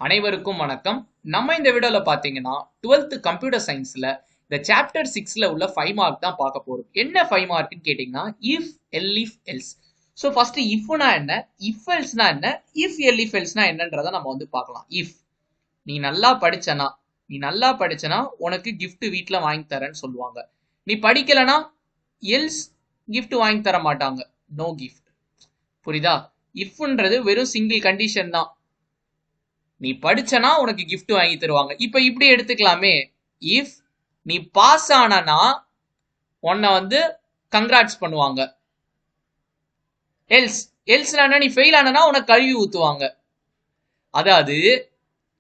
அனைவருக்கும் வணக்கம். நம்ம இந்த வீடியோல பாத்தீங்கன்னா 12th கம்ப்யூட்டர் சயின்ஸ்ல இந்த சாப்டர் 6ல உள்ள 5 மார்க் தான் பார்க்க போறோம். என்ன 5 மார்க்னு கேட்டீங்கன்னா if elif else. So first இஃப்னா என்ன, இஃப் எல்ஸ்னா என்ன, இஃப் எல்இஃப் எல்ஸ்னா என்னன்றதை நம்ம வந்து பார்க்கலாம். இஃப் நீ நல்லா படிச்சனா உனக்கு gift வீட்ல வாங்கி தரேன்னு சொல்லுவாங்க. நீ படிக்கலனா எல்ஸ் gift வாங்கி தர மாட்டாங்க. No gift. புரியுதா? இஃப்ன்றது வெறும் சிங்கிள் கண்டிஷன் தான். நீ படிச்சனா உனக்கு gift வாங்கி தருவாங்க. இப்ப இப்படி எடுத்துக்கலாமே, இஃப் நீ பாஸ் ஆனனா உன்னை வந்து கங்க்ராட்ஸ் பண்ணுவாங்க. எல்ஸ்னா நீ ஃபெயில் ஆனனா உனக்கு கழுவி ஊத்துவாங்க. அதாவது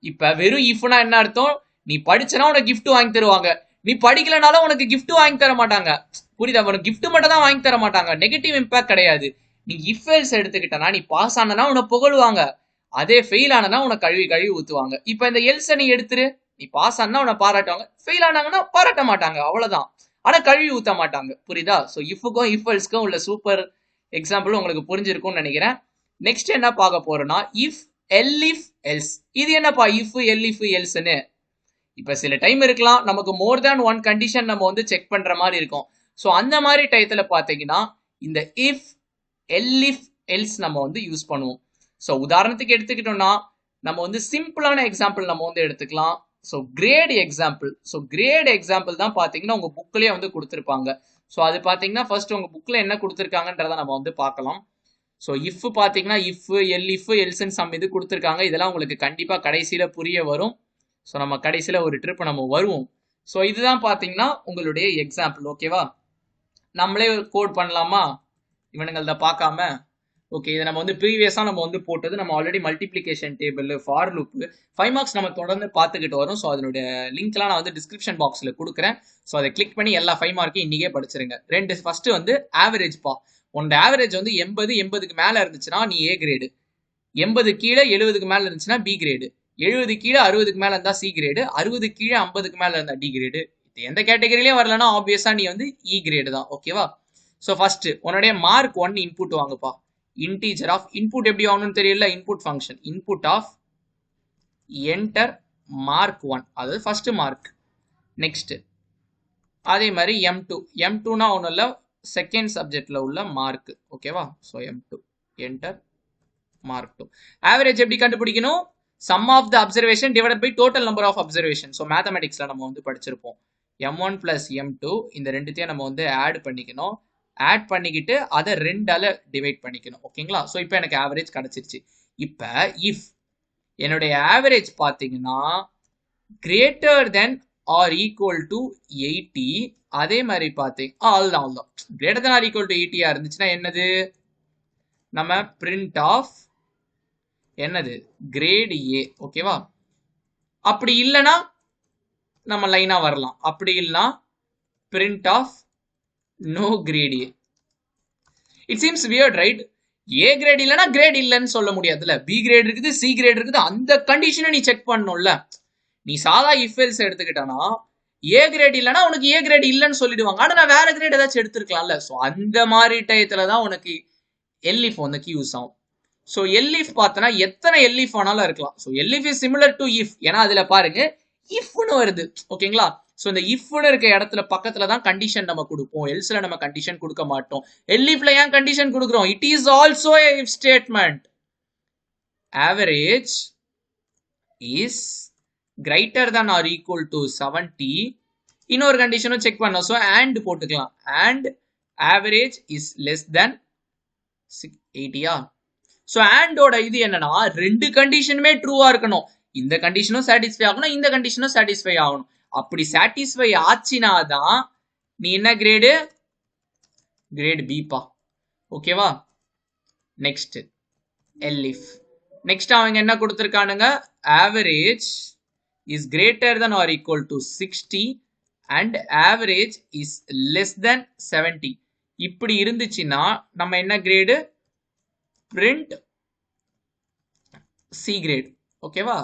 இப்ப வெறும் இஃப்னா என்ன அர்த்தம், நீ படிச்சனா உனக்கு gift வாங்கி தருவாங்க, நீ படிக்கலனாலும் உனக்கு gift வாங்கி தர மாட்டாங்க. புரியுதா? உனக்கு gift மட்டும் தான் வாங்கி தர மாட்டாங்க, நெகட்டிவ் இம்பாக்ட் கிடையாது. நீ இஃப் எல்ஸ் எடுத்துக்கிட்டனா நீ பாஸ் ஆனனா உன்னை புகழுவாங்க, அதே ஃபெயில் ஆனனா உனக்கு கழுவி ஊத்துவாங்க. இப்ப இந்த எல்ஸை நீ எடுத்துரு, நீ பாஸ் ஆனா உன்னை பாராட்டுவாங்க, ஃபெயில் ஆனாங்கன்னா பாராட்ட மாட்டாங்க, அவ்வளவுதான். ஆனா கழுவி ஊத்த மாட்டாங்க. புரியுதா? சோ இஃப்க்கும் இஃப் எல்ஸ்க்கும் உள்ள சூப்பர் எக்ஸாம்பிள் உங்களுக்கு புரிஞ்சிருக்கும்னு நினைக்கிறேன். நெக்ஸ்ட் என்ன பார்க்க போறோம்னா இஃப் எல்இஃப் எல்ஸ். இது என்னப்பா இஃப் எல்இஃப் எல்ஸ்னு? இப்ப சில டைம் இருக்கலாம் நமக்கு மோர் தேன் ஒன் கண்டிஷன் நம்ம வந்து செக் பண்ற மாதிரி இருக்கும். சோ அந்த மாதிரி டயத்துல பாத்தீங்கன்னா இந்த இஃப் எல்இஃப் எல்ஸ் நம்ம வந்து யூஸ் பண்ணுவோம். ஸோ உதாரணத்துக்கு எடுத்துக்கிட்டோம்னா நம்ம வந்து சிம்பிளான எக்ஸாம்பிள் நம்ம வந்து எடுத்துக்கலாம். So grade example. So grade example தான் பார்த்தீங்கன்னா உங்க புக்லேயே வந்து கொடுத்துருப்பாங்க. ஸோ அது பார்த்தீங்கன்னா ஃபர்ஸ்ட் உங்க புக்ல என்ன கொடுத்துருக்காங்கன்றத நம்ம வந்து பார்க்கலாம். ஸோ இஃப் பார்த்தீங்கன்னா இஃப் எல்இஃப் எல்ஸ்ன்னு சம் இது கொடுத்துருக்காங்க. இதெல்லாம் உங்களுக்கு கண்டிப்பாக கடைசியில் புரிய வரும். ஸோ நம்ம கடைசியில் ஒரு ட்ரிப் நம்ம வருவோம். ஸோ இதுதான் பார்த்தீங்கன்னா உங்களுடைய எக்ஸாம்பிள். ஓகேவா? நம்மளே கோட் பண்ணலாமா இவனுங்கள பார்க்காம? ஓகே, இதை நம்ம வந்து ப்ரீவியஸாக நம்ம வந்து போட்டது. நம்ம already multiplication table, for loop, 5 marks நம்ம தொடர்ந்து பார்த்துக்கிட்டு வரும். ஸோ அதனுடைய லிங்க்லாம் நான் வந்து டிஸ்கிரிப்ஷன் பாக்ஸில் கொடுக்குறேன். ஸோ அதை கிளிக் பண்ணி எல்லா 5 மார்க்கையும் இன்னைக்கே படிச்சிருங்க. ஃபர்ஸ்ட் வந்து ஆவரேஜ் பா. உன்னோட ஆவரேஜ் வந்து 80க்கு மேலே இருந்துச்சுன்னா நீ ஏ கிரேடு, 80 கீழே 70க்கு மேலே இருந்துச்சுன்னா பி கிரேடு, 70 கீழே 60க்கு மேலே இருந்தால் சி கிரேடு, 60 கீழே 50க்கு மேலே இருந்தால் டி கிரேடு. எந்த கேட்டகரியிலையும் வரலன்னா ஆப்வியஸாக நீ வந்து இ கிரேடு தான். ஓகேவா? ஸோ ஃபர்ஸ்ட் உன்னுடைய மார்க் 1 இன்புட் வாங்குப்பா. இன்டீஜர் ஆஃப் இன்புட் எப்படி வாங்கணும்னு தெரியல, input function input of enter mark 1, அதாவது ஃபர்ஸ்ட் மார்க். நெக்ஸ்ட் அதே மாதிரி எம்2னா ஒன்றும் இல்லை, செகண்ட் சப்ஜெக்ட்ல உள்ள மார்க். ஓகேவா? So M two enter mark 2. Average எப்படி கண்டுபிடிக்கணும்? Sum of the observation divided by total number of observation. So மேத்தமெட்டிக்ஸ்ல நம்ம வந்து படிச்சிருப்போம். m1 பிளஸ் m2 இந்த ரெண்டுத்தையும் நம்ம வந்து ஆட் பண்ணிக்கணும். ஆட் பண்ணிக்கிட்டு அதை 2ஆல டிவைட் பண்ணிக்கணும். ஓகேங்களா? ஸோ இப்போ எனக்கு ஆவரேஜ் கிடைச்சிருச்சு. இப்போ இஃப் என்னுடைய ஆவரேஜ் பார்த்தீங்கன்னா greater than or equal to 80, அதே மாதிரி பார்த்தீங்க அவ்வளோதான். Greater than or equal to 80 இருந்துச்சுன்னா என்னது, நம்ம பிரிண்ட் ஆஃப் என்னது கிரேட் ஏ. ஓகேவா? அப்படி இல்லைன்னா நம்ம லைனா வரலாம். அப்படி இல்லைன்னா print of no grade A. It seems weird, right? A grade இல்லைன்னா கிரேட் இல்லைன்னு சொல்ல முடியாதுல்ல. பி கிரேட் இருக்குது, சி கிரேட் இருக்குது, அந்த கண்டிஷனை நீ செக் பண்ணணும்ல. நீ சாதா இஃப் எல்ஸ் எடுத்துக்கிட்டனா ஏ கிரேட் இல்லைன்னா உனக்கு ஏ கிரேட் இல்லைன்னு சொல்லிடுவாங்க. ஆனா நான் வேற கிரேட் ஏதாச்சும் எடுத்துருக்கலாம்ல. ஸோ அந்த மாதிரி டயத்துல தான் உனக்கு எல்இஃப் வந்து யூஸ் ஆகும். ஸோ எல்இஃப் பார்த்தனா எத்தனை எல்இஃப் ஆனாலும் இருக்கலாம். So elif is similar to if. ஏன்னா அதுல பாருங்க இஃப்னு வருது. ஓகேங்களா? ஸோ இந்த இஃப்னு இருக்க இடத்துல பக்கத்துல தான் கண்டிஷன் நம்ம கொடுப்போம். எல்ஸ்ல நம்ம கண்டிஷன் கொடுக்க மாட்டோம். எல்இஃப்ல ஏன் கண்டிஷன் கொடுக்குறோம்? It is also a if statement. Average is greater than or equal to 70. இன்னொரு கண்டிஷனும் செக் பண்ணோம். ஸோ and போட்டுக்கலாம். and average is less than 80. So ஆண்டோட இது என்னன்னா ரெண்டு கண்டிஷனுமே ட்ரூவா இருக்கணும். இந்த கண்டிஷனும் சாட்டிஸ்ஃபை ஆகணும், இந்த கண்டிஷனும் சாட்டிஸ்ஃபை ஆகணும். அப்படி சாட்டிஸ்ஃபை ஆச்சுனாதான் நீ என்ன கிரேடு, கிரேட் பிப்பா. ஓகேவா? Next elif. நெக்ஸ்ட் அவங்க என்ன கொடுத்துருக்கானுங்க, average is greater than or equal to 60 and average is less than 70. இப்படி இருந்துச்சுன்னா நம்ம என்ன கிரேடு, பிரிண்ட் சி கிரேட். ஓகேவா?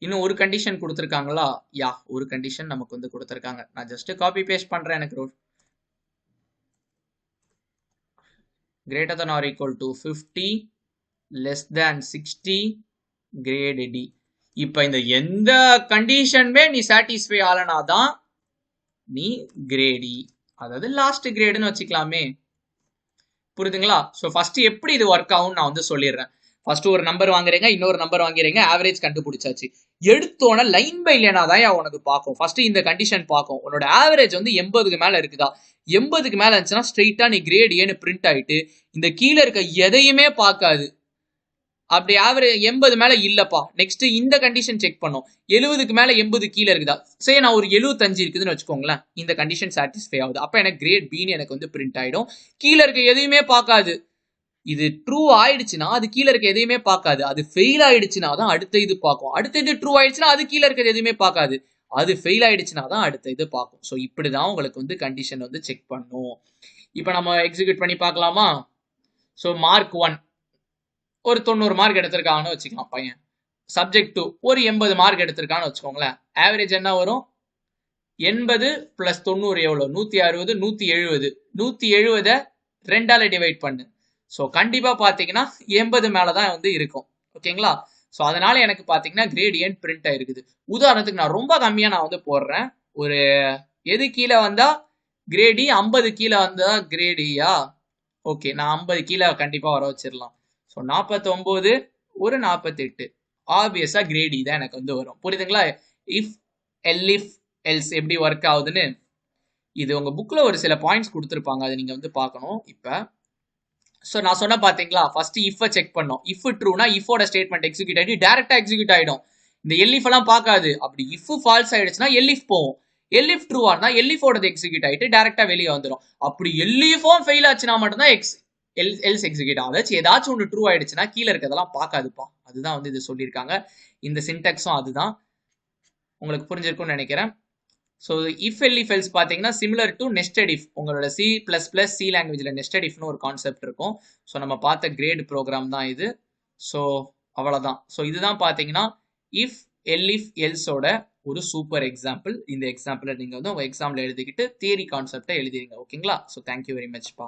இன்னும் ஒரு கண்டிஷன் கொடுத்துருக்காங்களா? யா, ஒரு கண்டிஷன் நமக்கு வந்து கொடுத்துருக்காங்க. நான் ஜஸ்ட் காப்பி பேஸ்ட் பண்றேன். எனக்கு greater than or equal to 50, less than 60, grade D. இப்ப இந்த எந்த கண்டிஷனுமே நீ சாட்டிஸ்ஃபை ஆலனாதான் நீ கிரேடி, அதாவது லாஸ்ட் கிரேடுன்னு வச்சுக்கலாமே. புரியுதுங்களா? ஸோ ஃபர்ஸ்ட் எப்படி இது ஒர்க் ஆகும் நான் வந்து சொல்லிடுறேன். ஃபர்ஸ்ட் ஒரு நம்பர் வாங்குறீங்க, இன்னொரு நம்பர் வாங்குறீங்க, ஆவரேஜ் கண்டுபிடிச்சாச்சு. எடுத்தோன்னே லைன் பை லைனா தான் உனக்கு பார்க்கும். ஃபர்ஸ்ட் இந்த கண்டிஷன் பார்க்கும். உன்னோட ஆவரேஜ் வந்து 80க்கு மேல இருக்குதா, 80க்கு மேல இருந்துச்சுன்னா ஸ்ட்ரெயிட்டா நீ கிரேட் ஏன்னு பிரிண்ட் ஆயிட்டு இந்த கீழே இருக்க எதையுமே பார்க்காது. அப்படி ஆவரேஜ் 80 மேல இல்லப்பா, நெக்ஸ்ட் இந்த கண்டிஷன் செக் பண்ணும். 70க்கு மேல 80 கீழே இருக்குதா, சரி நான் ஒரு 75 இருக்குதுன்னு வச்சுக்கோங்களேன், இந்த கண்டிஷன் சாட்டிஸ்ஃபை ஆகுது. அப்ப எனக்கு கிரேட் பின்னு எனக்கு வந்து பிரிண்ட் ஆயிடும். கீழே இருக்க எதையுமே பார்க்காது. இது ட்ரூ ஆயிடுச்சுன்னா அது கீழே இருக்க எதையுமே பார்க்காது. அது ஃபெயில் ஆயிடுச்சுன்னா தான் அடுத்த இது பார்க்கும். அடுத்த இது ட்ரூ ஆயிடுச்சுன்னா அது கீழே இருக்கிறது எதுவுமே பார்க்காது. அது ஃபெயில் ஆயிடுச்சுன்னா தான் அடுத்த இது பார்க்கும். ஸோ இப்படிதான் உங்களுக்கு வந்து கண்டிஷன் வந்து செக் பண்ணும். இப்போ நம்ம எக்ஸிக்யூட் பண்ணி பார்க்கலாமா? ஸோ மார்க் 1 ஒரு 90 மார்க் எடுத்திருக்காங்கன்னு வச்சுக்கலாம் பையன். சப்ஜெக்ட் 2 ஒரு 80 மார்க் எடுத்திருக்கான்னு வச்சுக்கோங்களேன். ஆவரேஜ் என்ன வரும்? 80 பிளஸ் 90 எவ்வளோ? 160, 170. 170 2ஆல டிவைட் பண்ணு. ஸோ கண்டிப்பா பாத்தீங்கன்னா 80 மேலதான் வந்து இருக்கும். ஓகேங்களா? ஸோ அதனால எனக்கு பாத்தீங்கன்னா கிரேடியன்ட் பிரிண்ட் ஆயிருக்குது. உதாரணத்துக்கு நான் ரொம்ப கம்மியா நான் வந்து போடுறேன். ஒரு எது கீழே வந்தா கிரேடி, 50 கீழே வந்தா கிரேடியா? ஓகே, நான் 50 கீழே கண்டிப்பா வர வச்சிடலாம். ஸோ 49 ஒரு 48 ஆப்வியஸா கிரேடி தான் எனக்கு வந்து வரும். புரியுதுங்களா? இஃப் எல்இஃப் எல்ஸ் எப்படி ஒர்க் ஆகுதுன்னு இது உங்க புக்ல ஒரு சில பாயிண்ட்ஸ் கொடுத்துருப்பாங்க, அதை நீங்க வந்து பார்க்கணும். இப்ப ஸோ நான் சொன்ன பாத்தீங்களா, ஃபர்ஸ்ட் இஃப் செக் பண்ணோம். இஃப் ட்ரூனா இஃபோட ஸ்டேட்மெண்ட் எக்ஸிக்யூட் ஆகிட்டு டேரக்டா எக்ஸிக்யூட் ஆயிடும். இந்த எல்இஃப் எல்லாம் பார்க்காது. அப்படி இஃப் ஃபால்ஸ் ஆயிடுச்சுன்னா எல்இஃப் போகும். எல்இஃப் ட்ரூவா இருந்தா எல்இஃபோட எக்ஸிக்யூட் ஆயிட்டு டேரக்டா வெளியே வந்துடும். அப்படி எல்இஃபும் ஃபெயில் ஆச்சுன்னா மட்டும்தான் எல்ஸ் எக்ஸிக்யூட் ஆகும். அதாச்சும் ஏதாச்சும் ஒன்று ட்ரூ ஆயிடுச்சுன்னா கீழே இருக்கிறதெல்லாம் பார்க்காதுப்பா. அதுதான் வந்து இது சொல்லியிருக்காங்க. இந்த சின்டாக்ஸும் அதுதான். உங்களுக்கு புரிஞ்சிருக்கும்னு நினைக்கிறேன். ஸோ இஃப் எல்இஃப் எல்ஸ் பார்த்தீங்கன்னா சிமிலர் டு நெஸ்டட் இஃப். உங்களோட C++, C லாங்குவேஜில் நெஸ்டட் இஃப்னு ஒரு கான்செப்ட் இருக்கும். ஸோ நம்ம பார்த்த கிரேட் ப்ரோக்ராம் தான் இது. ஸோ அவ்வளோதான். ஸோ இதுதான் பார்த்தீங்கன்னா இஃப் எல்இஃப் எல்ஸோட ஒரு சூப்பர் எக்ஸாம்பிள். இந்த எக்ஸாம்பிளை நீங்கள் வந்து உங்கள் எக்ஸாம்பிள் எழுதிக்கிட்டு தியரி கான்செப்டை எழுதிருங்க. ஓகேங்களா? ஸோ தேங்க்யூ வெரி மச் பா.